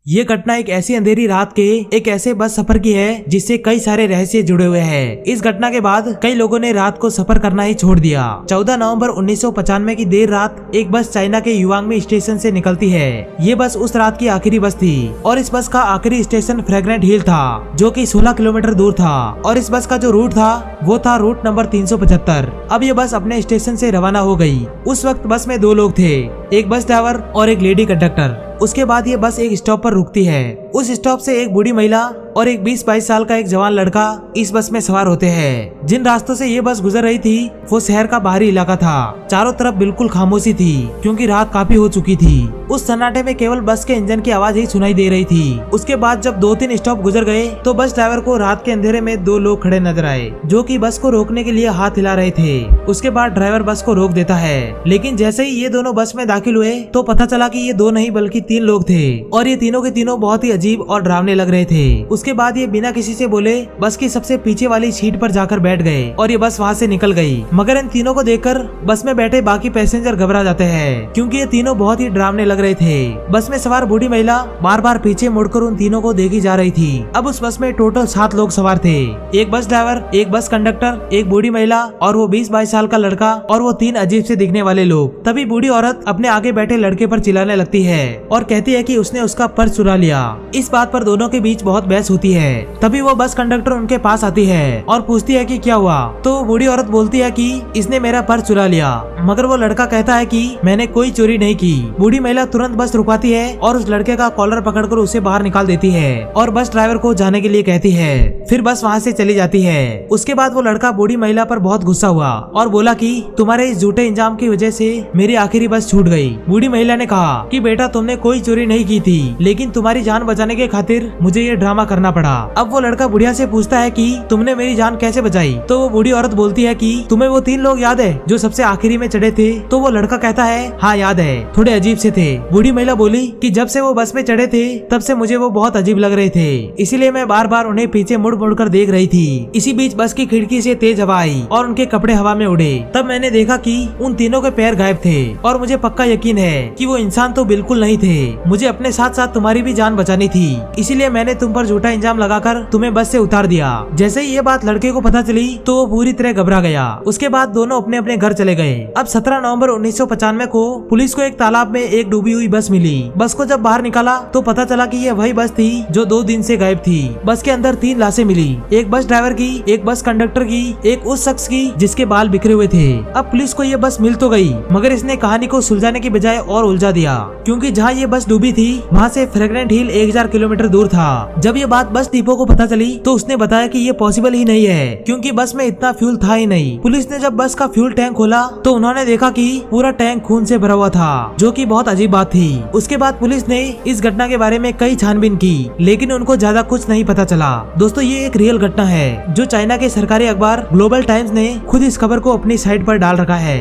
ये घटना एक ऐसी अंधेरी रात के एक ऐसे बस सफर की है जिससे कई सारे रहस्य जुड़े हुए हैं। इस घटना के बाद कई लोगों ने रात को सफर करना ही छोड़ दिया। 14 नवंबर 1995 की देर रात एक बस चाइना के युवांगमी स्टेशन से निकलती है। ये बस उस रात की आखिरी बस थी और इस बस का आखिरी स्टेशन फ्रेग्रेंट हिल था, जो कि 16 किलोमीटर दूर था। और इस बस का जो रूट था वो था रूट नंबर 375। अब ये बस अपने स्टेशन से रवाना हो गई। उस वक्त बस में दो लोग थे, एक बस ड्राइवर और एक लेडी कंडक्टर। उसके बाद ये बस एक स्टॉप पर रुकती है। उस स्टॉप से एक बूढ़ी महिला और एक 20-22 साल का एक जवान लड़का इस बस में सवार होते हैं। जिन रास्तों से ये बस गुजर रही थी वो शहर का बाहरी इलाका था। चारों तरफ बिल्कुल खामोशी थी क्योंकि रात काफी हो चुकी थी। उस सन्नाटे में केवल बस के इंजन की आवाज ही सुनाई दे रही थी। उसके बाद जब 2-3 स्टॉप गुजर गए तो बस ड्राइवर को रात के अंधेरे में दो लोग खड़े नजर आए, जो कि बस को रोकने के लिए हाथ हिला रहे थे। उसके बाद ड्राइवर बस को रोक देता है, लेकिन जैसे ही ये दोनों बस में दाखिल हुए तो पता चला कि ये दो नहीं बल्कि 3 लोग थे और ये तीनों के तीनों बहुत ही अजीब और डरावने लग रहे थे। उसके बाद ये बिना किसी से बोले बस की सबसे पीछे वाली सीट पर जाकर बैठ गए और ये बस वहाँ से निकल गई। मगर इन तीनों को देखकर बस में बैठे बाकी पैसेंजर घबरा जाते हैं क्योंकि ये तीनों बहुत ही डरावने लग रहे थे। बस में सवार बूढ़ी महिला बार बार पीछे मुड़कर उन तीनों को देखी जा रही थी। अब उस बस में टोटल 7 लोग सवार थे, एक बस ड्राइवर, एक बस कंडक्टर, एक बूढ़ी महिला और वो 20-22 साल का लड़का और वो 3 अजीब से दिखने वाले लोग। तभी बूढ़ी औरत अपने आगे बैठे लड़के पर चिल्लाने लगती है और कहती है कि उसने उसका पर्स चुरा लिया। इस बात पर दोनों के बीच बहुत बहस होती है। तभी वो बस कंडक्टर उनके पास आती है और पूछती है कि क्या हुआ। तो बूढ़ी औरत बोलती है कि इसने मेरा पर्स चुरा लिया, मगर वो लड़का कहता है कि मैंने कोई चोरी नहीं की। बूढ़ी महिला तुरंत बस रुकवाती है और उस लड़के का कॉलर पकड़कर उसे बाहर निकाल देती है और बस ड्राइवर को जाने के लिए कहती है। फिर बस वहाँ से चली जाती है। उसके बाद वो लड़का बूढ़ी महिला पर बहुत गुस्सा हुआ और बोला कि तुम्हारे इस झूठे इंजाम की वजह से मेरी आखिरी बस छूट गई। बूढ़ी महिला ने कहा कि बेटा तुमने कोई चोरी नहीं की थी, लेकिन तुम्हारी जान बचाने के खातिर मुझे ये ड्रामा करना पड़ा। अब वो लड़का बुढ़िया से पूछता है कि तुमने मेरी जान कैसे बचाई। तो वो बूढ़ी औरत बोलती है कि तुम्हें वो 3 लोग याद है जो सबसे आखिरी में चढ़े थे। तो वो लड़का कहता है हाँ याद है, थोड़े अजीब से थे। बूढ़ी महिला बोली कि जब से वो बस में चढ़े थे तब से मुझे वो बहुत अजीब लग रहे थे, इसीलिए मैं बार बार उन्हें पीछे मुड़ मुड़ कर देख रही थी। इसी बीच बस की खिड़की से तेज हवा आई और उनके कपड़े हवा में उड़े। तब मैंने देखा कि उन तीनों के पैर गायब थे और मुझे पक्का यकीन है कि वो इंसान तो बिल्कुल नहीं थे। मुझे अपने साथ साथ तुम्हारी भी जान बचानी थी, इसीलिए मैंने तुम पर झूठा इंजाम लगाकर तुम्हें बस से उतार दिया। जैसे ही ये बात लड़के को पता चली तो वो पूरी तरह घबरा गया। उसके बाद दोनों अपने अपने घर चले गए। अब 17 नवंबर 1995 को पुलिस को एक तालाब में एक डूबी हुई बस मिली। बस को जब बाहर निकाला तो पता चला कि ये वही बस थी जो 2 दिन से गायब थी। बस के अंदर 3 लाशें मिली, एक बस ड्राइवर की, एक बस कंडक्टर की, एक उस शख्स की जिसके बाल बिखरे हुए थे। अब पुलिस को ये बस मिल तो गई, मगर इसने कहानी को सुलझाने की बजाय और उलझा दिया, क्योंकि जहाँ ये बस डूबी थी वहाँ से फ्रेग्रेंट हिल 1000 किलोमीटर दूर था। जब ये बात बस डिपो को पता चली तो उसने बताया कि ये पॉसिबल ही नहीं है, क्योंकि बस में इतना फ्यूल था ही नहीं। पुलिस ने जब बस का फ्यूल टैंक खोला तो उन्होंने देखा कि पूरा टैंक खून से भरा हुआ था, जो कि बहुत अजीब बात थी। उसके बाद पुलिस ने इस घटना के बारे में कई छानबीन की, लेकिन उनको ज्यादा कुछ नहीं पता चला। दोस्तों ये एक रियल घटना है जो चाइना के सरकारी अखबार ग्लोबल टाइम्स ने खुद इस खबर को अपनी साइट पर डाल रखा है।